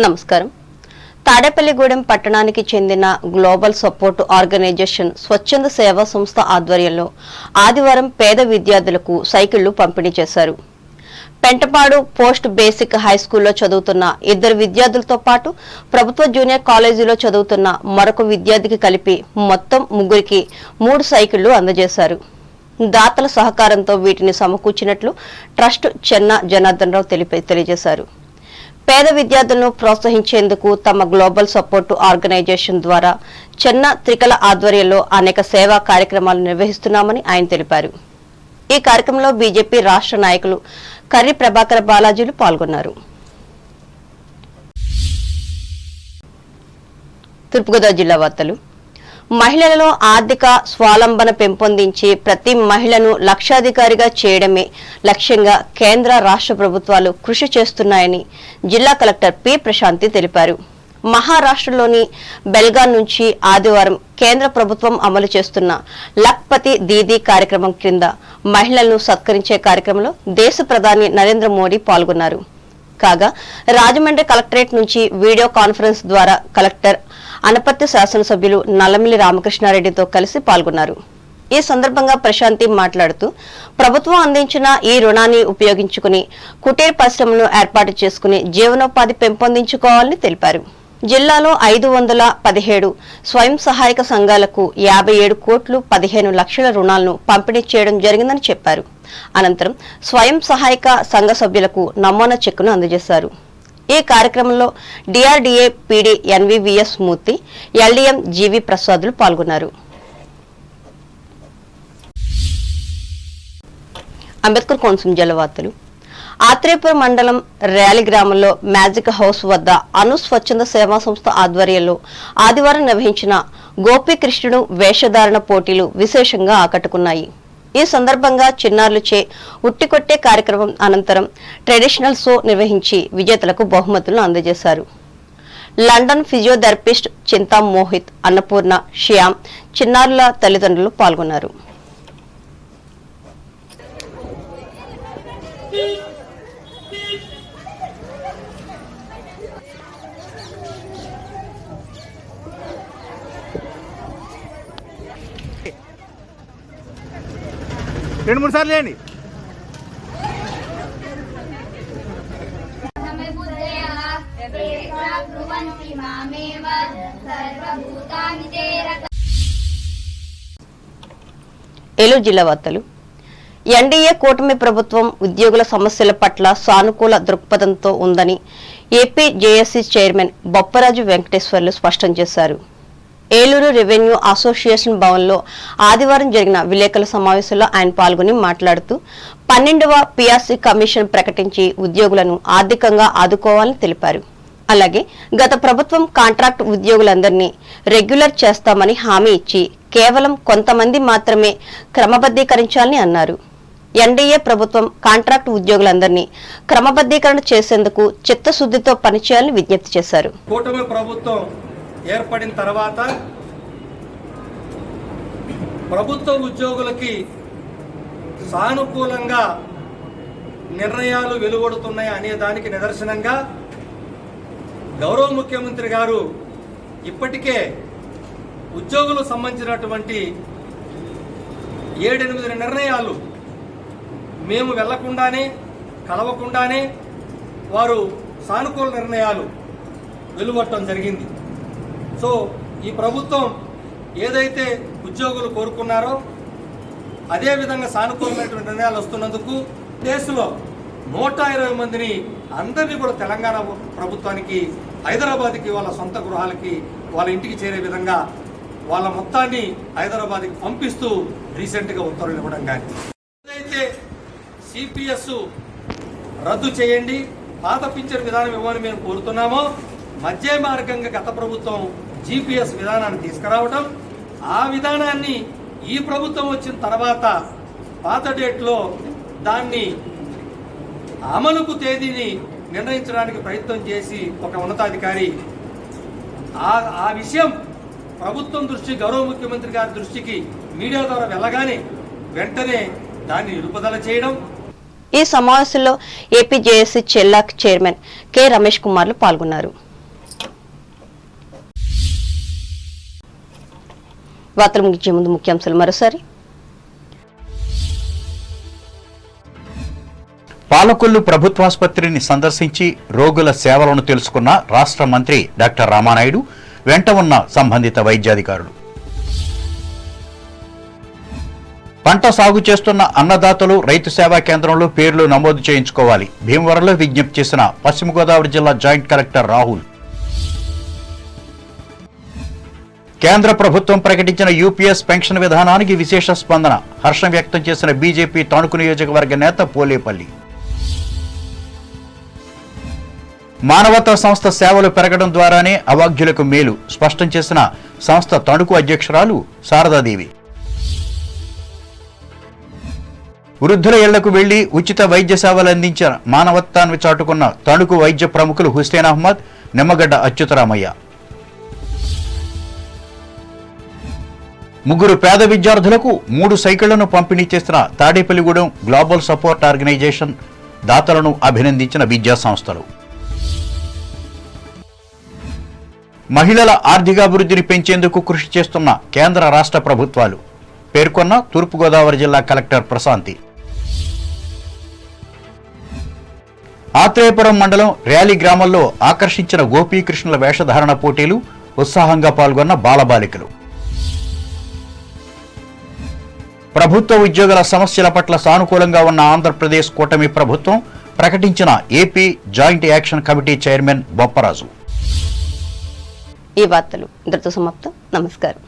నమస్కారం. తాడేపల్లిగూడెం పట్టణానికి చెందిన గ్లోబల్ సపోర్ట్ ఆర్గనైజేషన్ స్వచ్ఛంద సేవా సంస్థ ఆధ్వర్యంలో ఆదివారం పేద విద్యార్థులకు సైకిళ్లు పంపిణీ చేశారు. పెంటపాడు పోస్ట్ బేసిక్ హైస్కూల్లో చదువుతున్న 2 విద్యార్థులతో పాటు ప్రభుత్వ జూనియర్ కాలేజీలో చదువుతున్న మరొక విద్యార్థికి కలిపి మొత్తం 3కి 3 సైకిళ్లు అందజేశారు. దాతల సహకారంతో వీటిని సమకూర్చినట్లు ట్రస్ట్ చెన్న జనార్దన్ రావు తెలియజేశారు. పేద విద్యార్థులను ప్రోత్సహించేందుకు తమ గ్లోబల్ సపోర్ట్ ఆర్గనైజేషన్ ద్వారా చెన్న త్రికల ఆధ్వర్యంలో అనేక సేవా కార్యక్రమాలు నిర్వహిస్తున్నామని ఆయన తెలిపారు. ఈ కార్యక్రమంలో బీజేపీ రాష్ట్ర నాయకులు కర్రి ప్రభాకర్ బాలాజీలు పాల్గొన్నారు. తూర్పుగోదావరి జిల్లా వార్తలు. మహిళలలో ఆర్థిక స్వావలంబన పెంపొందించి ప్రతి మహిళను లక్షాధికారిగా చేయడమే లక్ష్యంగా కేంద్ర రాష్ట్ర ప్రభుత్వాలు కృషి చేస్తున్నాయని జిల్లా కలెక్టర్ పి ప్రశాంతి తెలిపారు. మహారాష్ట్రలోని బెల్గాం నుంచి ఆదివారం కేంద్ర ప్రభుత్వం అమలు చేస్తున్న లఖ్పతి దీదీ కార్యక్రమం క్రింద మహిళలను సత్కరించే కార్యక్రమంలో దేశ ప్రధాని నరేంద్ర మోడీ పాల్గొన్నారు. కాగా రాజమండ్రి కలెక్టరేట్ నుంచి వీడియో కాన్ఫరెన్స్ ద్వారా కలెక్టర్ అనపర్తి శాసనసభ్యులు నల్లమిల్లి రామకృష్ణారెడ్డితో కలిసి పాల్గొన్నారు. ఈ సందర్భంగా ప్రశాంతి మాట్లాడుతూ ప్రభుత్వం అందించిన ఈ రుణాన్ని ఉపయోగించుకుని కుటీర పరిశ్రమను ఏర్పాటు చేసుకుని జీవనోపాధి పెంపొందించుకోవాలని తెలిపారు. జిల్లాలో 517 స్వయం సహాయక సంఘాలకు 57 కోట్లు 15 లక్షల రుణాలను పంపిణీ చేయడం జరిగిందని చెప్పారు. అనంతరం స్వయం సహాయక సంఘ సభ్యులకు నమూనా చెక్కును అందజేశారు. ఈ కార్యక్రమంలో డిఆర్డీఏ పీడీ ఎన్వీవీఎస్ మూర్తి, ఎల్డీఎం జీవీ ప్రసాదులు పాల్గొన్నారు. అంబేద్కర్ కోనసీమ జిల్లా వార్తలు. ఆత్రేయపురం మండలం ర్యాలీ గ్రామంలో మ్యాజిక్ హౌస్ వద్ద అను స్వచ్ఛంద సేవా సంస్థ ఆధ్వర్యంలో ఆదివారం నిర్వహించిన గోపీకృష్ణుడు వేషధారణ పోటీలు విశేషంగా ఆకట్టుకున్నాయి. ఈ సందర్భంగా చిన్నారులచే ఉట్టికొట్టే కార్యక్రమం అనంతరం ట్రెడిషనల్ షో నిర్వహించి విజేతలకు బహుమతులను అందజేశారు. లండన్ ఫిజియోథెరపిస్ట్ చింతా మోహిత్, అన్నపూర్ణ, శ్యామ్ చిన్నారుల తల్లిదండ్రులు పాల్గొన్నారు. రెండు మూడు సార్లు లేండి. ఏలూరు జిల్లా వార్తలు. ఎన్డీఏ కూటమి ప్రభుత్వం ఉద్యోగుల సమస్యల పట్ల సానుకూల దృక్పథంతో ఉందని AP JAC chairman Bopparaju Venkateswarlu స్పష్టం చేశారు. ఏలూరు రెవెన్యూ అసోసియేషన్ భవన్లో ఆదివారం జరిగిన విలేకరుల సమావేశంలో ఆయన పాల్గొని మాట్లాడుతూ 12వ పీఆర్సీ కమిషన్ ప్రకటించి ఉద్యోగులను ఆర్థికంగా ఆదుకోవాలని తెలిపారు. అలాగే గత ప్రభుత్వం కాంట్రాక్ట్ ఉద్యోగులందరినీ రెగ్యులర్ చేస్తామని హామీ ఇచ్చి కేవలం కొంతమంది మాత్రమే క్రమబద్ధీకరించాలని అన్నారు. ఎన్డీఏ ప్రభుత్వం కాంట్రాక్ట్ ఉద్యోగులందరినీ క్రమబద్ధీకరణ చేసేందుకు చిత్తశుద్ధితో పనిచేయాలని విజ్ఞప్తి చేశారు. కూటమి ప్రభుత్వం ఏర్పడిన తర్వాత ప్రభుత్వ ఉద్యోగులకి సానుకూలంగా నిర్ణయాలు వెలువడుతున్నాయి అనే దానికి నిదర్శనంగా గౌరవ ముఖ్యమంత్రి గారు ఇప్పటికే ఉద్యోగులకు సంబంధించినటువంటి 7-8 నిర్ణయాలు మేము వెళ్లకుండానే కలవకుండానే వారు సానుకూల నిర్ణయాలు వెలువడటం జరిగింది. సో ఈ ప్రభుత్వం ఏదైతే ఉద్యోగులు కోరుకున్నారో అదేవిధంగా సానుకూలమైనటువంటి నిర్ణయాలు వస్తున్నందుకు దేశంలో 120 మందిని అందరినీ కూడా తెలంగాణ ప్రభుత్వానికి హైదరాబాద్కి వాళ్ళ సొంత గృహాలకి వాళ్ళ ఇంటికి చేరే విధంగా వాళ్ళ మొత్తాన్ని హైదరాబాద్కి పంపిస్తూ రీసెంట్గా ఉత్తర్వులు ఇవ్వడం కానీ ఏదైతే సిపిఎస్ రద్దు చేయండి, పాత పింఛన్ విధానం ఇవ్వని మేము కోరుతున్నామో మధ్య మార్గంగా గత ప్రభుత్వం జీపీఎస్ విధానాన్ని తీసుకురావడం, ఆ విధానాన్ని ఈ ప్రభుత్వం వచ్చిన తర్వాత పాత డేట్లో దాన్ని అమలుకు తేదీని నిర్ణయించడానికి ప్రయత్నం చేసి ఒక ఉన్నతాధికారి ఆ విషయం ప్రభుత్వం దృష్టి గౌరవ ముఖ్యమంత్రి గారి దృష్టికి మీడియా ద్వారా వెళ్ళగానే వెంటనే దాన్ని నిలుపుదల చేయడం. ఈ సమావేశంలో ఏపీ జేఏసీ చెల్లాక్ చైర్మన్ కె రమేష్ కుమార్లు పాల్గొన్నారు. వార్తలు ముగించే ముందు ముఖ్యాంశాలు మరోసారి. పాలకొల్లు ప్రభుత్వాసుపత్రిని సందర్శించి రోగుల సేవలను తెలుసుకున్న రాష్ట్ర మంత్రి డాక్టర్ రామానాయుడు, వెంట ఉన్న సంబంధిత వైద్యాధికారులు. పంట సాగు చేస్తున్న అన్నదాతలు రైతు సేవా కేంద్రంలో పేర్లు నమోదు చేయించుకోవాలి. భీమవరంలో విజ్ఞప్తి చేసిన పశ్చిమ గోదావరి జిల్లా జాయింట్ కలెక్టర్ రాహుల్. కేంద్ర ప్రభుత్వం ప్రకటించిన యూపీఎస్ పెన్షన్ విధానానికి విశేష స్పందన. హర్షం వ్యక్తం చేసిన బీజేపీ తణుకు నియోజకవర్గ నేత పోలేపల్లి. మానవతా సంస్థ సేవలు పెరగడం ద్వారానే అవాగ్యులకు మేలు స్పష్టం చేసిన సంస్థ తణుకు అధ్యక్షురాలు శారదాదేవి. వృద్ధుల ఇళ్లకు వెళ్లి ఉచిత వైద్య సేవలు అందించిన మానవత్వాన్ని చాటుకున్న తణుకు వైద్య ప్రముఖులు హుస్సేన్ అహ్మద్, నిమ్మగడ్డ అచ్యుతరామయ్య. 3 పేద విద్యార్థులకు 3 సైకిళ్లను పంపిణీ చేసిన తాడేపల్లిగూడెం గ్లోబల్ సపోర్ట్ ఆర్గనైజేషన్ దాతలను అభినందించిన విద్యా సంస్థలు. మహిళల ఆర్థికాభివృద్ధిని పెంచేందుకు కృషి చేస్తున్న కేంద్ర రాష్ట్ర ప్రభుత్వాలు పేర్కొన్న తూర్పుగోదావరి జిల్లా కలెక్టర్ ప్రశాంతి. ఆత్రేయపురం మండలం ర్యాలీ గ్రామంలో ఆకర్షించిన గోపీకృష్ణుల వేషధారణ పోటీలు, ఉత్సాహంగా పాల్గొన్న బాలబాలికలు. ప్రభుత్వ ఉద్యోగుల సమస్యల పట్ల సానుకూలంగా ఉన్న ఆంధ్రప్రదేశ్ కూటమి ప్రభుత్వం ప్రకటించిన AP joint action committee chairman Bopparaju. ఈ వార్తలు ఇంతటితో సమాప్తం. నమస్కారం.